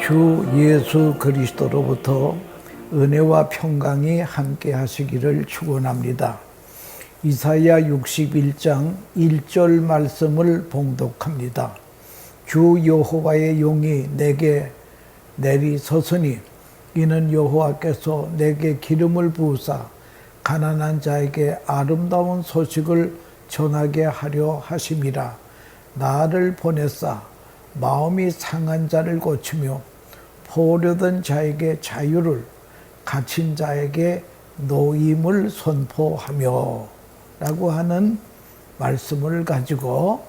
주 예수 그리스도로부터 은혜와 평강이 함께 하시기를 축원합니다. 이사야 61장 1절 말씀을 봉독합니다. 주 여호와의 용이 내게 내리섰으니 이는 여호와께서 내게 기름을 부으사 가난한 자에게 아름다운 소식을 전하게 하려 하심이라. 나를 보내사 마음이 상한 자를 고치며 포로된 자에게 자유를, 갇힌 자에게 노임을 선포하며 라고 하는 말씀을 가지고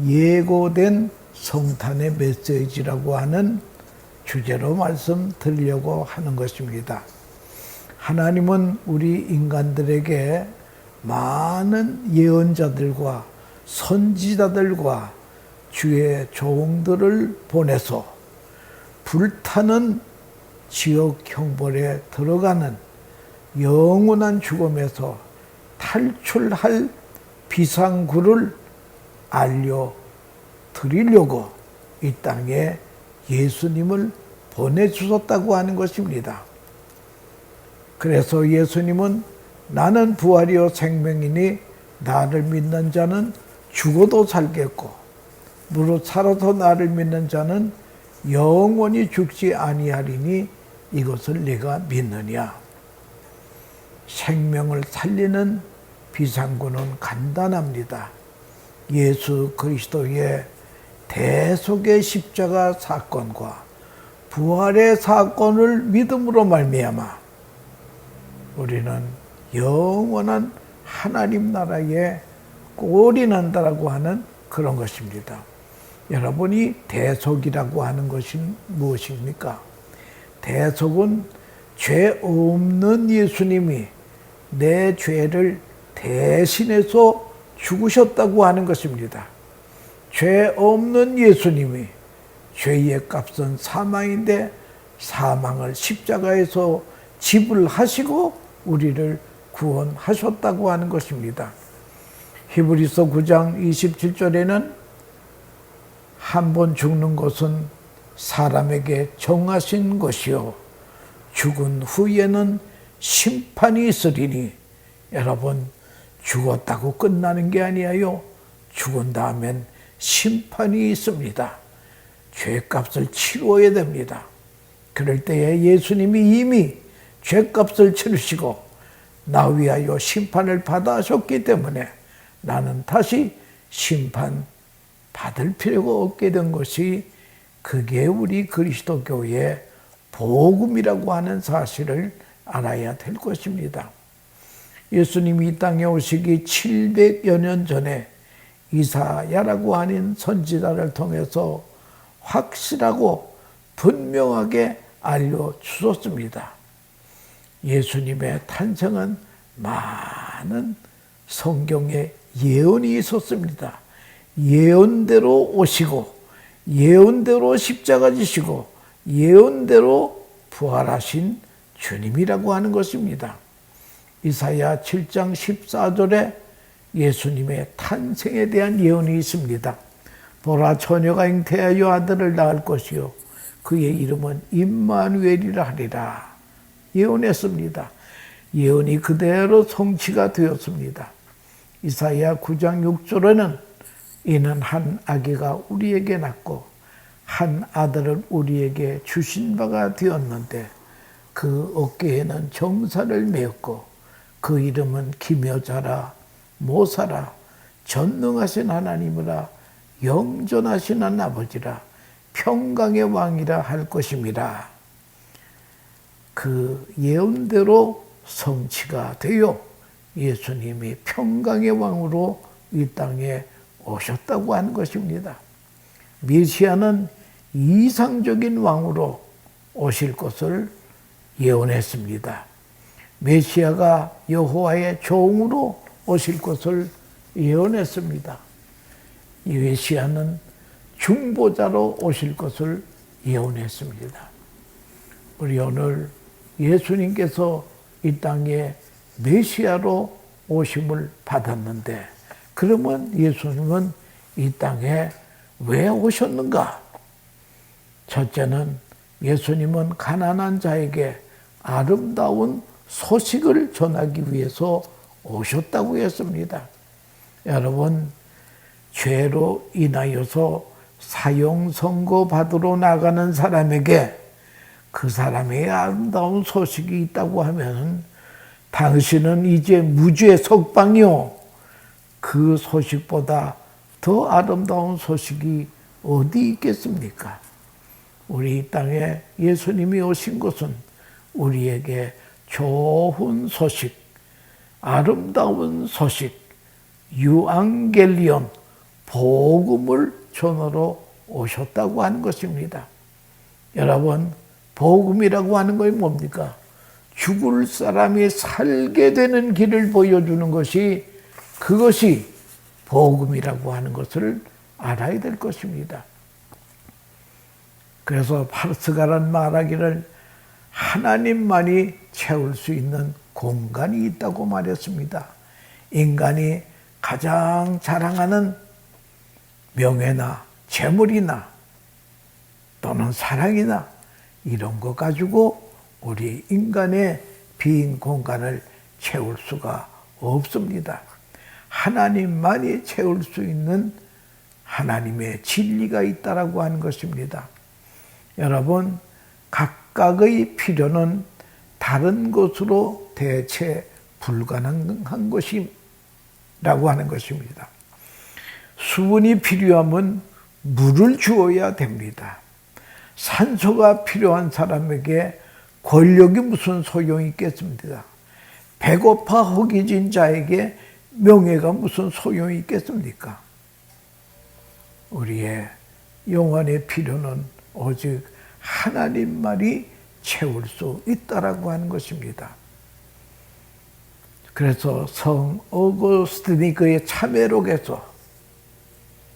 예고된 성탄의 메시지라고 하는 주제로 말씀 드리려고 하는 것입니다. 하나님은 우리 인간들에게 많은 예언자들과 선지자들과 주의 종들을 보내서 불타는 지옥 형벌에 들어가는 영원한 죽음에서 탈출할 비상구를 알려드리려고 이 땅에 예수님을 보내주셨다고 하는 것입니다. 그래서 예수님은 나는 부활이요 생명이니 나를 믿는 자는 죽어도 살겠고 무릇 살아서 나를 믿는 자는 영원히 죽지 아니하리니 이것을 네가 믿느냐. 생명을 살리는 비상구는 간단합니다. 예수 그리스도의 대속의 십자가 사건과 부활의 사건을 믿음으로 말미암아 우리는 영원한 하나님 나라에 꼴이 난다라고 하는 그런 것입니다. 여러분이 대속이라고 하는 것이 무엇입니까? 대속은 죄 없는 예수님이 내 죄를 대신해서 죽으셨다고 하는 것입니다. 죄 없는 예수님이 죄의 값은 사망인데 사망을 십자가에서 지불하시고 우리를 구원하셨다고 하는 것입니다. 히브리서 9장 27절에는 한 번 죽는 것은 사람에게 정하신 것이요 죽은 후에는 심판이 있으리니. 여러분, 죽었다고 끝나는 게 아니에요. 죽은 다음엔 심판이 있습니다. 죄값을 치러야 됩니다. 그럴 때에 예수님이 이미 죄값을 치르시고 나 위하여 심판을 받아셨기 때문에 나는 다시 심판 받을 필요가 없게 된 것이, 그게 우리 그리스도교의 복음이라고 하는 사실을 알아야 될 것입니다. 예수님이 이 땅에 오시기 700여 년 전에 이사야라고 하는 선지자를 통해서 확실하고 분명하게 알려주셨습니다. 예수님의 탄생은 많은 성경에 예언이 있었습니다. 예언대로 오시고 예언대로 십자가 지시고 예언대로 부활하신 주님이라고 하는 것입니다. 이사야 7장 14절에 예수님의 탄생에 대한 예언이 있습니다. 보라, 처녀가 잉태하여 아들을 낳을 것이요 그의 이름은 임마누엘이라 하리라 예언했습니다. 예언이 그대로 성취가 되었습니다. 이사야 9장 6절에는 이는 한 아기가 우리에게 낳고 한 아들을 우리에게 주신 바가 되었는데 그 어깨에는 정사를 메었고 그 이름은 기묘자라 모사라 전능하신 하나님이라 영존하신 아버지라 평강의 왕이라 할 것임이라. 그 예언대로 성취가 되어 예수님이 평강의 왕으로 이 땅에 오셨다고 하는 것입니다. 메시아는 이상적인 왕으로 오실 것을 예언했습니다. 메시아가 여호와의 종으로 오실 것을 예언했습니다. 메시아는 중보자로 오실 것을 예언했습니다. 우리 오늘 예수님께서 이 땅에 메시아로 오심을 받았는데, 그러면 예수님은 이 땅에 왜 오셨는가? 첫째는 예수님은 가난한 자에게 아름다운 소식을 전하기 위해서 오셨다고 했습니다. 여러분, 죄로 인하여서 사형 선고 받으러 나가는 사람에게 그 사람의 아름다운 소식이 있다고 하면 당신은 이제 무죄 석방이요. 그 소식보다 더 아름다운 소식이 어디 있겠습니까? 우리 이 땅에 예수님이 오신 것은 우리에게 좋은 소식, 아름다운 소식, 유앙겔리온, 복음을 전하러 오셨다고 하는 것입니다. 여러분, 복음이라고 하는 것이 뭡니까? 죽을 사람이 살게 되는 길을 보여주는 것이, 그것이 복음이라고 하는 것을 알아야 될 것입니다. 그래서 파르스가란 말하기를 하나님만이 채울 수 있는 공간이 있다고 말했습니다. 인간이 가장 자랑하는 명예나 재물이나 또는 사랑이나 이런 거 가지고 우리 인간의 빈 공간을 채울 수가 없습니다. 하나님만이 채울 수 있는 하나님의 진리가 있다라고 하는 것입니다. 여러분, 각각의 필요는 다른 것으로 대체 불가능한 것이라고 하는 것입니다. 수분이 필요하면 물을 주어야 됩니다. 산소가 필요한 사람에게 권력이 무슨 소용이 있겠습니까? 배고파 허기진 자에게 명예가 무슨 소용이 있겠습니까? 우리의 영혼의 필요는 오직 하나님만이 채울 수 있다라고 하는 것입니다. 그래서 성 어거스틴이 그의 참회록에서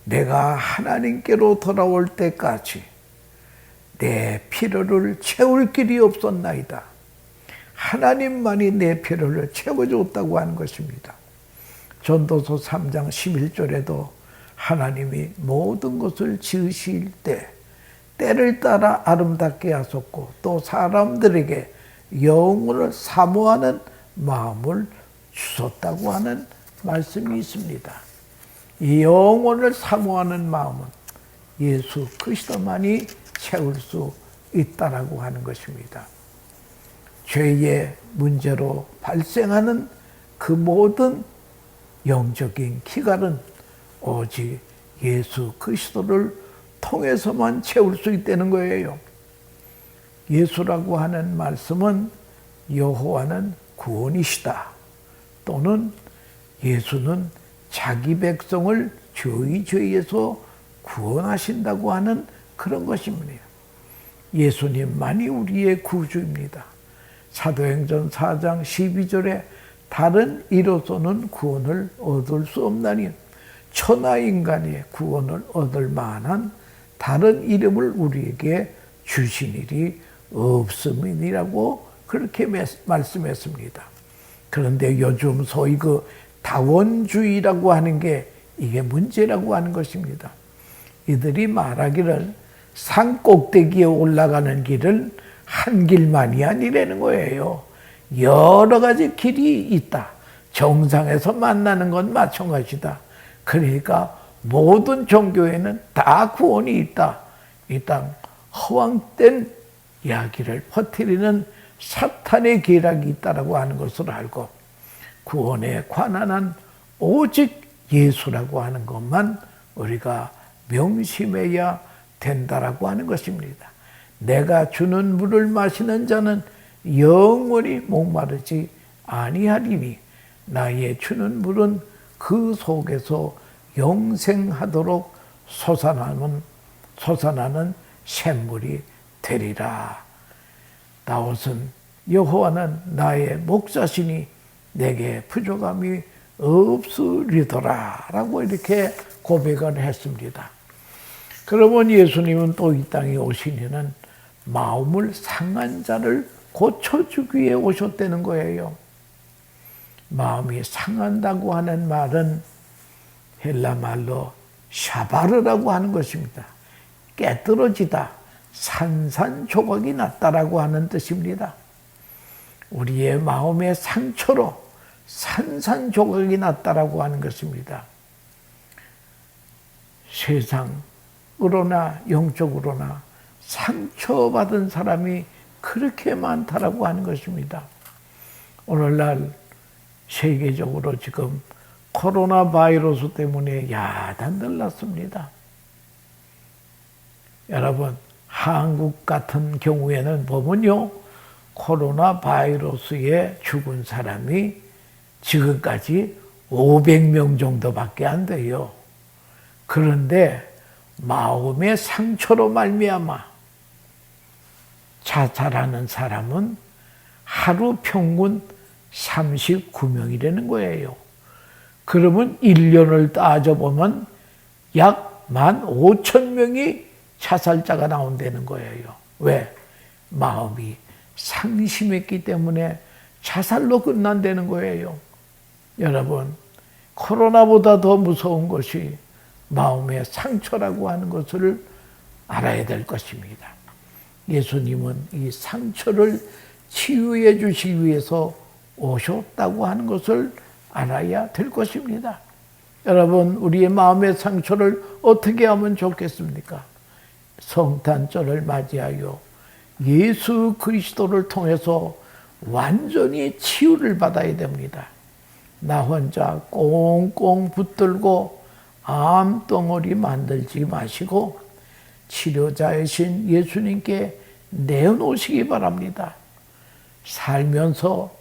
내가 하나님께로 돌아올 때까지 내 필요를 채울 길이 없었나이다. 하나님만이 내 필요를 채워줬다고 하는 것입니다. 전도서 3장 11절에도 하나님이 모든 것을 지으실 때 때를 따라 아름답게 하셨고 또 사람들에게 영혼을 사모하는 마음을 주셨다고 하는 말씀이 있습니다. 이 영혼을 사모하는 마음은 예수 그리스도만이 채울 수 있다라고 하는 것입니다. 죄의 문제로 발생하는 그 모든 영적인 기갈은 오직 예수 그리스도를 통해서만 채울 수 있다는 거예요. 예수라고 하는 말씀은 여호와는 구원이시다. 또는 예수는 자기 백성을 저희 죄에서 구원하신다고 하는 그런 것입니다. 예수님만이 우리의 구주입니다. 사도행전 4장 12절에 다른 이로서는 구원을 얻을 수 없나니 천하인간의 구원을 얻을 만한 다른 이름을 우리에게 주신 일이 없음이니라고 그렇게 말씀했습니다. 그런데 요즘 소위 그 다원주의라고 하는 게 이게 문제라고 하는 것입니다. 이들이 말하기를 산 꼭대기에 올라가는 길은 한 길만이 아니라는 거예요. 여러 가지 길이 있다. 정상에서 만나는 건 마찬가지다. 그러니까 모든 종교에는 다 구원이 있다. 이 땅 허황된 이야기를 퍼뜨리는 사탄의 계략이 있다라고 하는 것을 알고 구원에 관한 한 오직 예수라고 하는 것만 우리가 명심해야 된다라고 하는 것입니다. 내가 주는 물을 마시는 자는 영원히 목마르지 아니하리니 나의 주는 물은 그 속에서 영생하도록 솟아나는 샘물이 되리라. 다윗은 여호와는 나의 목자시니 내게 부족함이 없으리더라 라고 이렇게 고백을 했습니다. 그러면 예수님은 또 이 땅에 오시니는 마음을 상한 자를 고쳐주기 위해 오셨다는 거예요. 마음이 상한다고 하는 말은 헬라 말로 샤바르라고 하는 것입니다. 깨떨어지다, 산산조각이 났다라고 하는 뜻입니다. 우리의 마음의 상처로 산산조각이 났다라고 하는 것입니다. 세상으로나 영적으로나 상처받은 사람이 그렇게 많다라고 하는 것입니다. 오늘날 세계적으로 지금 코로나 바이러스 때문에 야단들 났습니다. 여러분, 한국 같은 경우에는 보면요, 코로나 바이러스에 죽은 사람이 지금까지 500명 정도밖에 안 돼요. 그런데 마음의 상처로 말미암아 자살하는 사람은 하루 평균 39명이라는 거예요. 그러면 1년을 따져보면 약 15,000명이 자살자가 나온다는 거예요. 왜? 마음이 상심했기 때문에 자살로 끝난다는 거예요. 여러분, 코로나보다 더 무서운 것이 마음의 상처라고 하는 것을 알아야 될 것입니다. 예수님은 이 상처를 치유해 주시기 위해서 오셨다고 하는 것을 알아야 될 것입니다. 여러분, 우리의 마음의 상처를 어떻게 하면 좋겠습니까? 성탄절을 맞이하여 예수 그리스도를 통해서 완전히 치유를 받아야 됩니다. 나 혼자 꽁꽁 붙들고 암덩어리 만들지 마시고 치료자이신 예수님께 내놓으시기 바랍니다. 살면서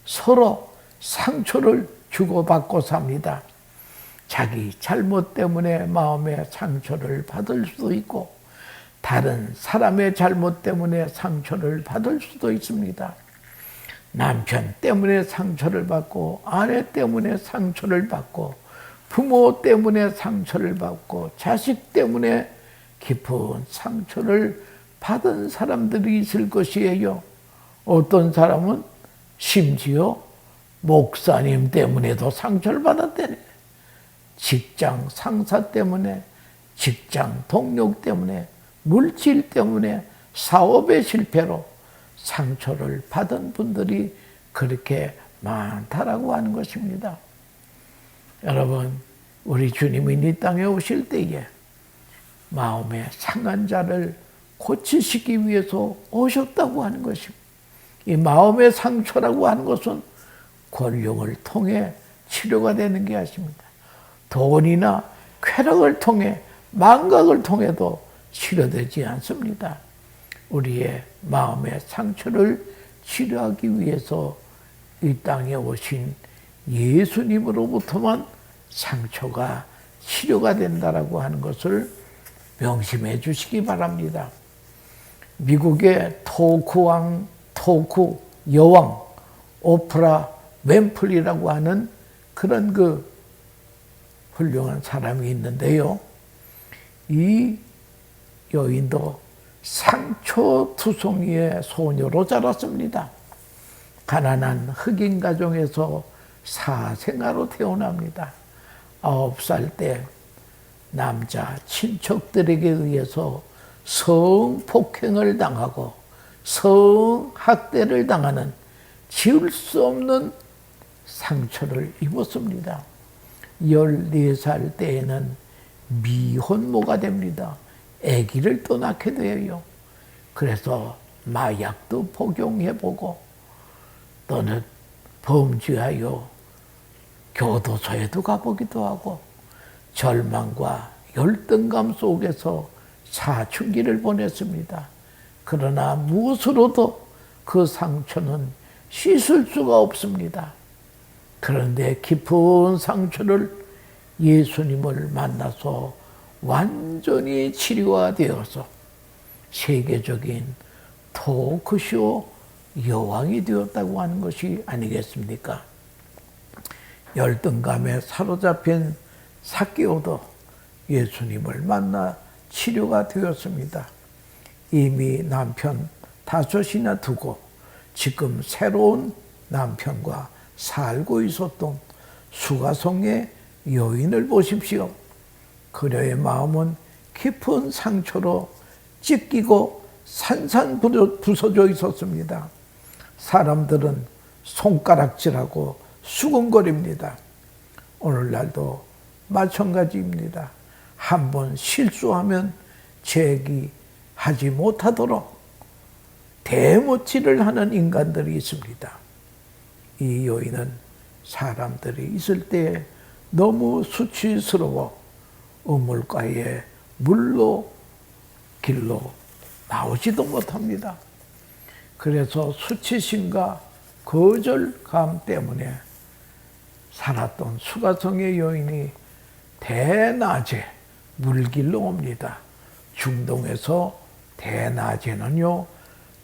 서로 상처를 주고받고 삽니다. 자기 잘못 때문에 마음의 상처를 받을 수도 있고 다른 사람의 잘못 때문에 상처를 받을 수도 있습니다. 남편 때문에 상처를 받고 아내 때문에 상처를 받고 부모 때문에 상처를 받고 자식 때문에 깊은 상처를 받은 사람들이 있을 것이에요. 어떤 사람은 심지어 목사님 때문에도 상처를 받았대네. 직장 상사 때문에, 직장 동료 때문에, 물질 때문에, 사업의 실패로 상처를 받은 분들이 그렇게 많다라고 하는 것입니다. 여러분, 우리 주님이 이 땅에 오실 때에 마음의 상한 자를 고치시기 위해서 오셨다고 하는 것입니다. 이 마음의 상처라고 하는 것은 권력을 통해 치료가 되는 게 아닙니다. 돈이나 쾌락을 통해 망각을 통해도 치료되지 않습니다. 우리의 마음의 상처를 치료하기 위해서 이 땅에 오신 예수님으로부터만 상처가 치료가 된다라고 하는 것을 명심해 주시기 바랍니다. 미국의 토크 여왕 오프라 윈프리라고 하는 그런 훌륭한 사람이 있는데요. 이 여인도 상처투성이의 소녀로 자랐습니다. 가난한 흑인 가정에서 사생아로 태어납니다. 9살 때 남자 친척들에게 의해서 성폭행을 당하고 성학대를 당하는 지울 수 없는 상처를 입었습니다. 14살 때에는 미혼모가 됩니다. 아기를 또 낳게 되어요. 그래서 마약도 복용해보고 또는 범죄하여 교도소에도 가보기도 하고 절망과 열등감 속에서 사춘기를 보냈습니다. 그러나 무엇으로도 그 상처는 씻을 수가 없습니다. 그런데 깊은 상처를 예수님을 만나서 완전히 치료가 되어서 세계적인 토크쇼 여왕이 되었다고 하는 것이 아니겠습니까? 열등감에 사로잡힌 삭개오도 예수님을 만나 치료가 되었습니다. 이미 남편 5이나 두고 지금 새로운 남편과 살고 있었던 수가성의 여인을 보십시오. 그녀의 마음은 깊은 상처로 찢기고 부서져 있었습니다. 사람들은 손가락질하고 수근거립니다. 오늘날도 마찬가지입니다. 한번 실수하면 제기하지 못하도록 대못질을 하는 인간들이 있습니다. 이 요인은 사람들이 있을 때 너무 수치스러워 우물가에 물로 길로 나오지도 못합니다. 그래서 수치심과 거절감 때문에 살았던 수가성의 여인이 대낮에 물길로 옵니다. 중동에서 대낮에는요,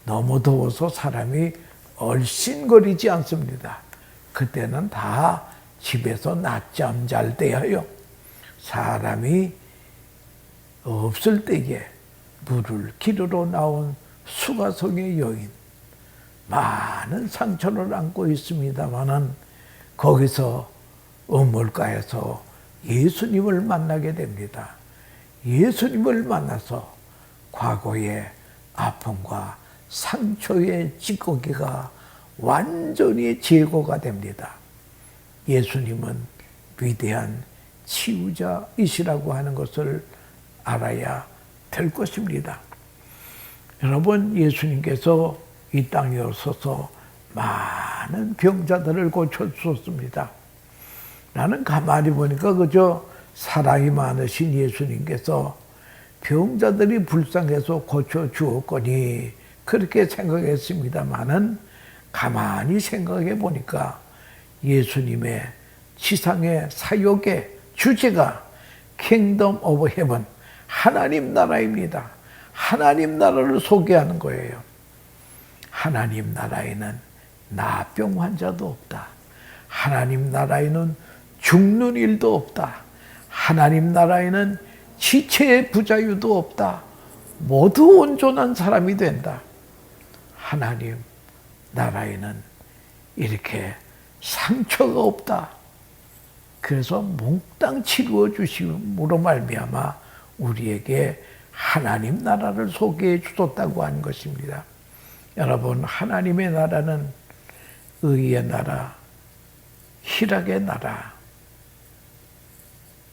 너무 더워서 사람이 얼씬거리지 않습니다. 그때는 다 집에서 낮잠 잘 때여요. 사람이 없을 때에 물을 기르러 나온 수가성의 여인, 많은 상처를 안고 있습니다마는 거기서 우물가에서 예수님을 만나게 됩니다. 예수님을 만나서 과거의 아픔과 상처의 찌꺼기가 완전히 제거가 됩니다. 예수님은 위대한 치유자이시라고 하는 것을 알아야 될 것입니다. 여러분, 예수님께서 이 땅에 오셔서 많은 병자들을 고쳐주셨습니다. 나는 가만히 보니까 그저 사랑이 많으신 예수님께서 병자들이 불쌍해서 고쳐주었거니 그렇게 생각했습니다마는 가만히 생각해 보니까 예수님의 지상의 사역의 주제가 킹덤 오브 헤븐, 하나님 나라입니다. 하나님 나라를 소개하는 거예요. 하나님 나라에는 나병 환자도 없다. 하나님 나라에는 죽는 일도 없다. 하나님 나라에는 지체의 부자유도 없다. 모두 온전한 사람이 된다. 하나님 나라에는 이렇게 상처가 없다. 그래서 몽땅 치루어 주심으로 말미암아 우리에게 하나님 나라를 소개해 주셨다고 하는 것입니다. 여러분, 하나님의 나라는 의의 나라, 희락의 나라,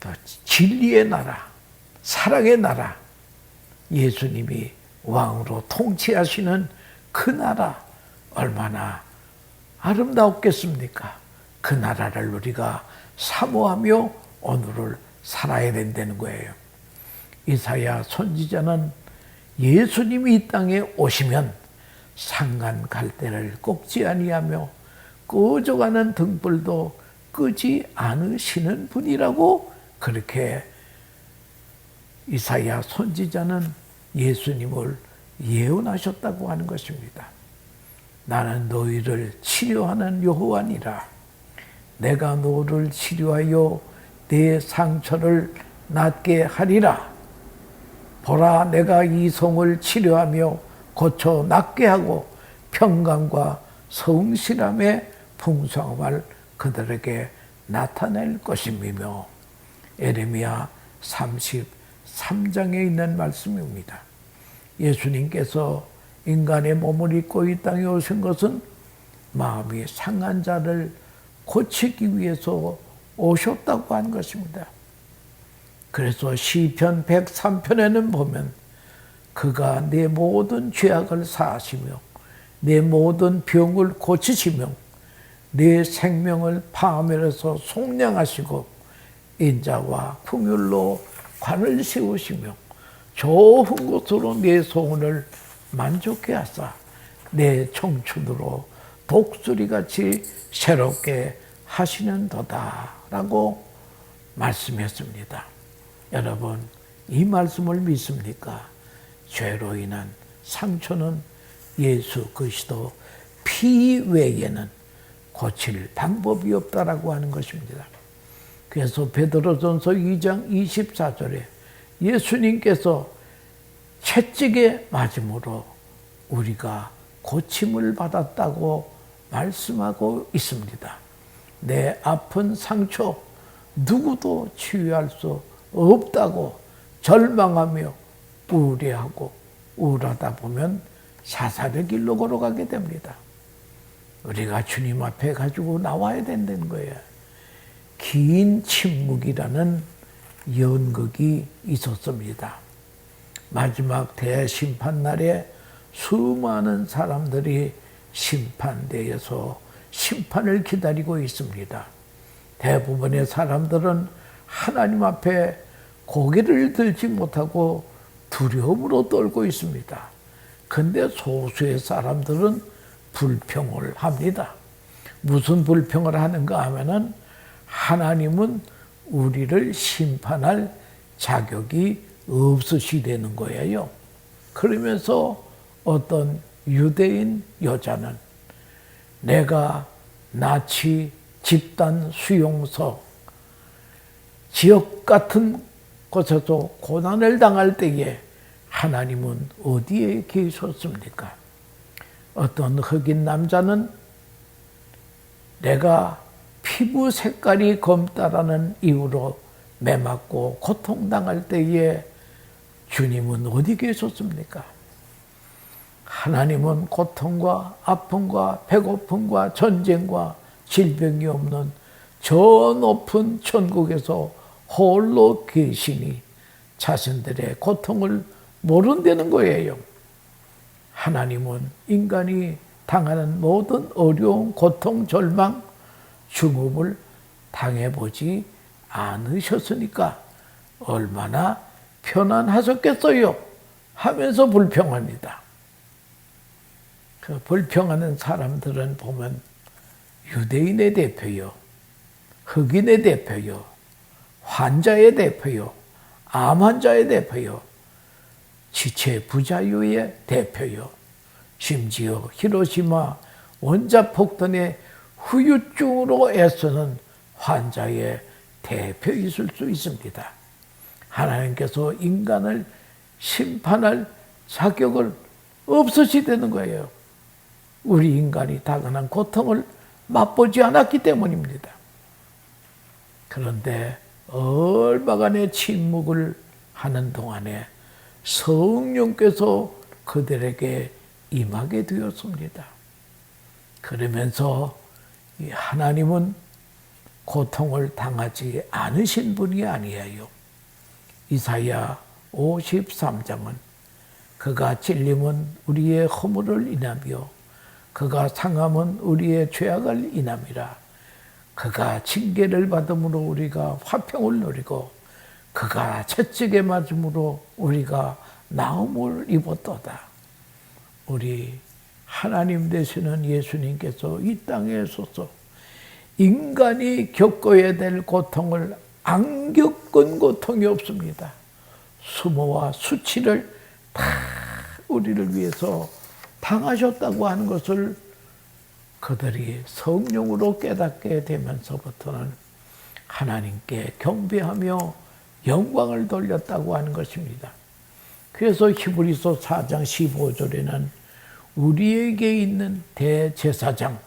또 진리의 나라, 사랑의 나라, 예수님이 왕으로 통치하시는 그 나라, 얼마나 아름다웠겠습니까? 그 나라를 우리가 사모하며 오늘을 살아야 된다는 거예요. 이사야 선지자는 예수님이 이 땅에 오시면 상간 갈대를 꺾지 아니하며 꺼져가는 등불도 끄지 않으시는 분이라고 그렇게 이사야 선지자는 예수님을 예언하셨다고 하는 것입니다. 나는 너희를 치료하는 여호와니라. 내가 너를 치료하여 네 상처를 낫게 하리라. 보라, 내가 이 성을 치료하며 고쳐 낫게 하고 평강과 성실함의 풍성함을 그들에게 나타낼 것임이며, 에레미야 33장에 있는 말씀입니다. 예수님께서 인간의 몸을 입고 이 땅에 오신 것은 마음이 상한 자를 고치기 위해서 오셨다고 한 것입니다. 그래서 시편 103편에는 보면 그가 내 모든 죄악을 사하시며 내 모든 병을 고치시며 내 생명을 파멸해서 속량하시고 인자와 긍휼로 관을 세우시며 좋은 것으로 내 소원을 만족해 하사 내 청춘으로 독수리같이 새롭게 하시는도다 라고 말씀했습니다. 여러분, 이 말씀을 믿습니까? 죄로 인한 상처는 예수 그리스도 피 외에는 고칠 방법이 없다라고 하는 것입니다. 그래서 베드로전서 2장 24절에 예수님께서 채찍에 맞음으로 우리가 고침을 받았다고 말씀하고 있습니다. 내 아픈 상처 누구도 치유할 수 없다고 절망하며 우려하고 우울하다 보면 자살의 길로 걸어가게 됩니다. 우리가 주님 앞에 가지고 나와야 된다는 거예요. 긴 침묵이라는 연극이 있었습니다. 마지막 대심판날에 수많은 사람들이 심판대에서 심판을 기다리고 있습니다. 대부분의 사람들은 하나님 앞에 고개를 들지 못하고 두려움으로 떨고 있습니다. 근데 소수의 사람들은 불평을 합니다. 무슨 불평을 하는가 하면은 하나님은 우리를 심판할 자격이 없으시다는 거예요. 그러면서 어떤 유대인 여자는 내가 나치 집단 수용소 지역 같은 곳에서 고난을 당할 때에 하나님은 어디에 계셨습니까? 어떤 흑인 남자는 내가 피부 색깔이 검다라는 이유로 매맞고 고통당할 때에 주님은 어디 계셨습니까? 하나님은 고통과 아픔과 배고픔과 전쟁과 질병이 없는 저 높은 천국에서 홀로 계시니 자신들의 고통을 모른다는 거예요. 하나님은 인간이 당하는 모든 어려움, 고통, 절망, 죽음을 당해보지 않으셨으니까 얼마나 편안하셨겠어요 하면서 불평합니다. 그 불평하는 사람들은 보면 유대인의 대표요, 흑인의 대표요, 환자의 대표요, 암 환자의 대표요, 지체 부자유의 대표요, 심지어 히로시마 원자폭탄의 후유증으로 애쓰는 환자의 대표이실 수 있습니다. 하나님께서 인간을 심판할 자격을 없으시다는 거예요. 우리 인간이 당연한 고통을 맛보지 않았기 때문입니다. 그런데 얼마간의 침묵을 하는 동안에 성령께서 그들에게 임하게 되었습니다. 그러면서 하나님은 고통을 당하지 않으신 분이 아니에요. 이사야 53장은 그가 찔림은 우리의 허물을 인하며 그가 상함은 우리의 죄악을 인함이라. 그가 징계를 받음으로 우리가 화평을 누리고 그가 채찍에 맞음으로 우리가 나음을 입었도다. 우리 하나님 되시는 예수님께서 이 땅에 오셔서 인간이 겪어야 될 고통을 안 겪은 고통이 없습니다. 수모와 수치를 다 우리를 위해서 당하셨다고 하는 것을 그들이 성령으로 깨닫게 되면서부터는 하나님께 경배하며 영광을 돌렸다고 하는 것입니다. 그래서 히브리서 4장 15절에는 우리에게 있는 대제사장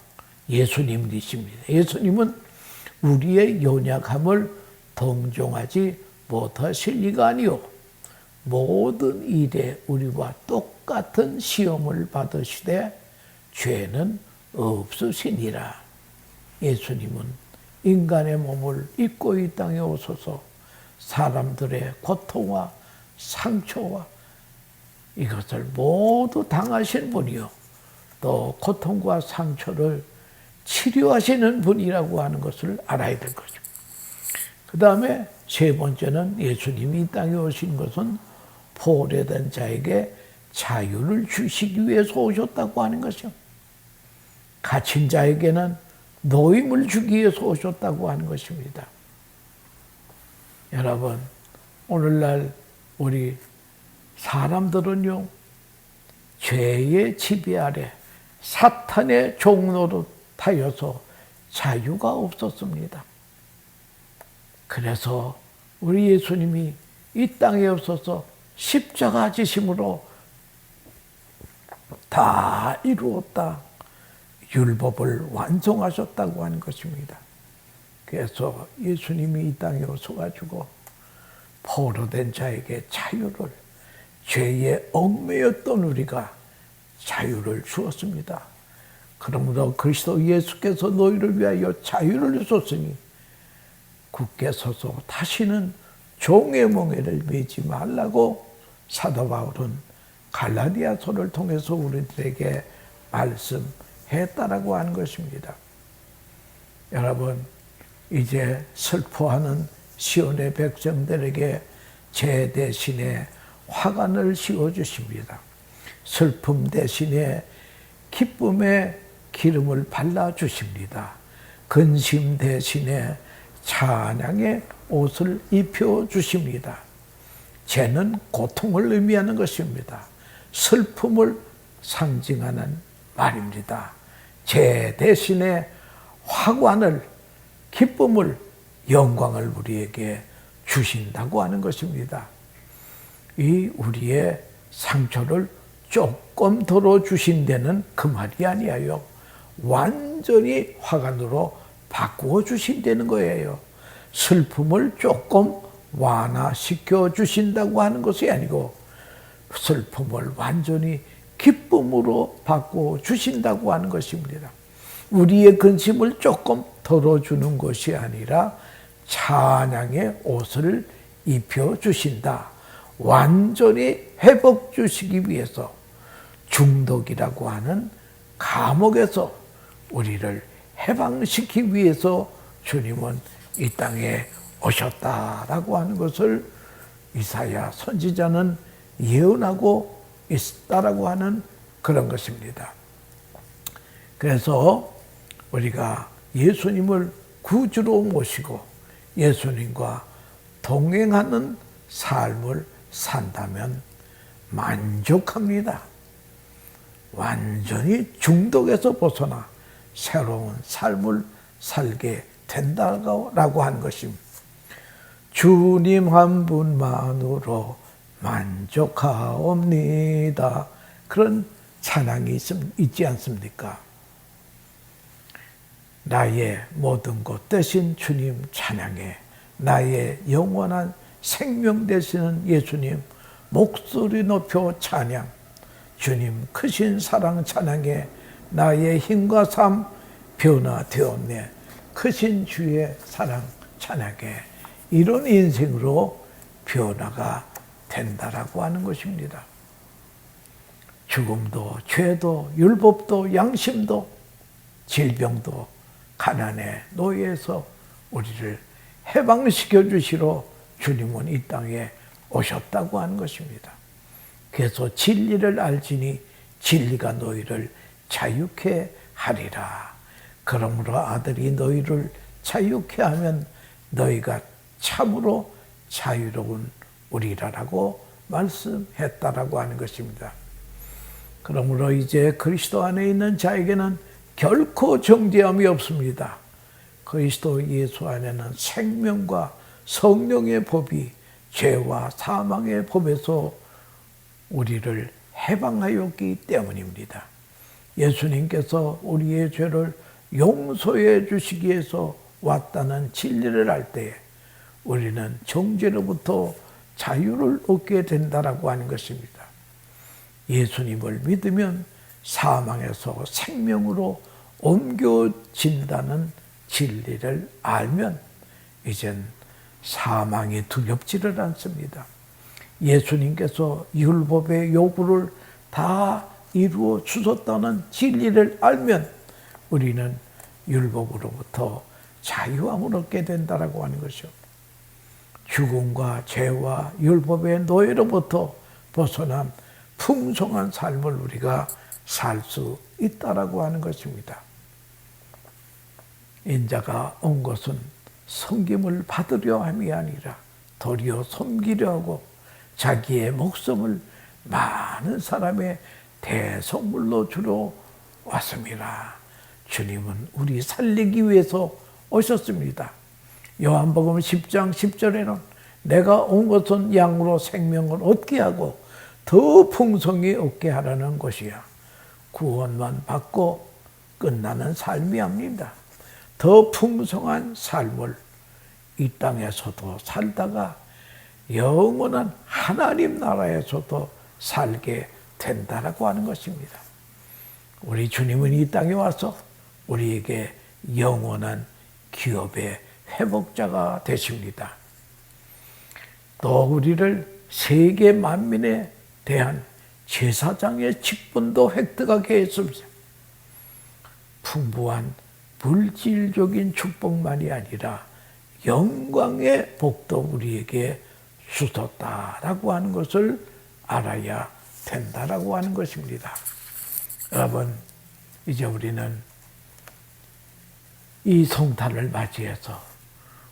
예수님이십니다. 예수님은 우리의 연약함을 동정하지 못하실 리가 아니요 모든 일에 우리와 똑같은 시험을 받으시되 죄는 없으시니라. 예수님은 인간의 몸을 입고 이 땅에 오셔서 사람들의 고통과 상처와 이것을 모두 당하신 분이요 또 고통과 상처를 치료하시는 분이라고 하는 것을 알아야 될 거죠. 그 다음에 세 번째는 예수님이 이 땅에 오신 것은 포로된 자에게 자유를 주시기 위해서 오셨다고 하는 것이요. 갇힌 자에게는 노임을 주기 위해서 오셨다고 하는 것입니다. 여러분, 오늘날 우리 사람들은요, 죄의 지배 아래 사탄의 종로로 타여서 자유가 없었습니다. 그래서 우리 예수님이 이 땅에 없어서 십자가 지심으로 다 이루었다. 율법을 완성하셨다고 하는 것입니다. 그래서 예수님이 이 땅에 오셔가지고 포로된 자에게 자유를 죄에 얽매였던 우리가 자유를 주었습니다. 그러므로 그리스도 예수께서 너희를 위하여 자유를 주셨으니 굳게 서서 다시는 종의 멍에를 매지 말라고 사도 바울은 갈라디아서를 통해서 우리들에게 말씀했다라고 하는 것입니다. 여러분, 이제 슬퍼하는 시온의 백성들에게 제 대신에 화관을 씌워주십니다. 슬픔 대신에 기쁨의 기름을 발라주십니다. 근심 대신에 찬양의 옷을 입혀주십니다. 죄는 고통을 의미하는 것입니다. 슬픔을 상징하는 말입니다. 죄 대신에 화관을, 기쁨을, 영광을 우리에게 주신다고 하는 것입니다. 이 우리의 상처를 조금 덜어주신 데는 그 말이 아니에요. 완전히 화관으로 바꾸어 주신다는 거예요. 슬픔을 조금 완화시켜 주신다고 하는 것이 아니고 슬픔을 완전히 기쁨으로 바꾸어 주신다고 하는 것입니다. 우리의 근심을 조금 덜어주는 것이 아니라 찬양의 옷을 입혀주신다. 완전히 회복 주시기 위해서 중독이라고 하는 감옥에서 우리를 해방시키기 위해서 주님은 이 땅에 오셨다라고 하는 것을 이사야 선지자는 예언하고 있다라고 하는 그런 것입니다. 그래서 우리가 예수님을 구주로 모시고 예수님과 동행하는 삶을 산다면 만족합니다. 완전히 중독에서 벗어나 새로운 삶을 살게 된다고 하는 것입니다. 주님 한 분만으로 만족하옵니다. 그런 찬양이 있지 않습니까? 나의 모든 것 되신 주님 찬양해. 나의 영원한 생명 되시는 예수님 목소리 높여 찬양. 주님 크신 사랑 찬양해. 나의 힘과 삶 변화되었네. 크신 주의 사랑 찬양해. 이런 인생으로 변화가 된다라고 하는 것입니다. 죽음도 죄도 율법도 양심도 질병도 가난의 노예에서 우리를 해방시켜 주시러 주님은 이 땅에 오셨다고 하는 것입니다. 그래서 진리를 알지니 진리가 너희를 자유케 하리라. 그러므로 아들이 너희를 자유케 하면 너희가 참으로 자유로운 우리라라고 말씀했다라고 하는 것입니다. 그러므로 이제 그리스도 안에 있는 자에게는 결코 정죄함이 없습니다. 그리스도 예수 안에는 생명과 성령의 법이 죄와 사망의 법에서 우리를 해방하였기 때문입니다. 예수님께서 우리의 죄를 용서해 주시기 위해서 왔다는 진리를 알 때에 우리는 정죄로부터 자유를 얻게 된다라고 하는 것입니다. 예수님을 믿으면 사망에서 생명으로 옮겨진다는 진리를 알면 이젠 사망이 두렵지를 않습니다. 예수님께서 율법의 요구를 다 이루어 주셨다는 진리를 알면 우리는 율법으로부터 자유함을 얻게 된다라고 하는 것이죠. 죽음과 죄와 율법의 노예로부터 벗어난 풍성한 삶을 우리가 살 수 있다라고 하는 것입니다. 인자가 온 것은 섬김을 받으려 함이 아니라 도리어 섬기려 하고 자기의 목숨을 많은 사람의 대속물로 주러 왔습니다. 주님은 우리 살리기 위해서 오셨습니다. 요한복음 10장 10절에는 내가 온 것은 양으로 생명을 얻게 하고 더 풍성히 얻게 하라는 것이야. 구원만 받고 끝나는 삶이 아닙니다. 더 풍성한 삶을 이 땅에서도 살다가 영원한 하나님 나라에서도 살게 된다라고 하는 것입니다. 우리 주님은 이 땅에 와서 우리에게 영원한 기업의 회복자가 되십니다. 또 우리를 세계 만민에 대한 제사장의 직분도 획득하게 했습니다. 풍부한 물질적인 축복만이 아니라 영광의 복도 우리에게 주셨다라고 하는 것을 알아야 된다라고 하는 것입니다. 여러분, 이제 우리는 이 성탄을 맞이해서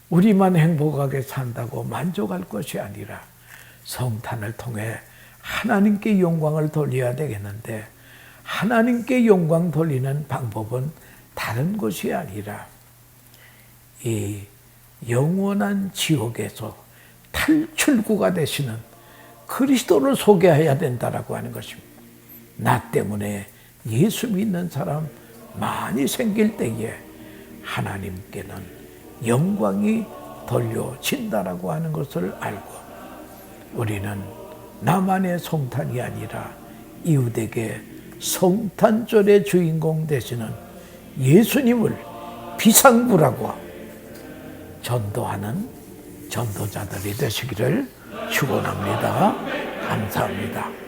우리만 행복하게 산다고 만족할 것이 아니라 성탄을 통해 하나님께 영광을 돌려야 되겠는데, 하나님께 영광 돌리는 방법은 다른 것이 아니라 이 영원한 지옥에서 탈출구가 되시는 그리스도를 소개해야 된다라고 하는 것입니다. 나 때문에 예수 믿는 사람 많이 생길 때에 하나님께는 영광이 돌려진다라고 하는 것을 알고, 우리는 나만의 성탄이 아니라 이웃에게 성탄절의 주인공 되시는 예수님을 비상구라고 전도하는 전도자들이 되시기를 축원합니다. 감사합니다.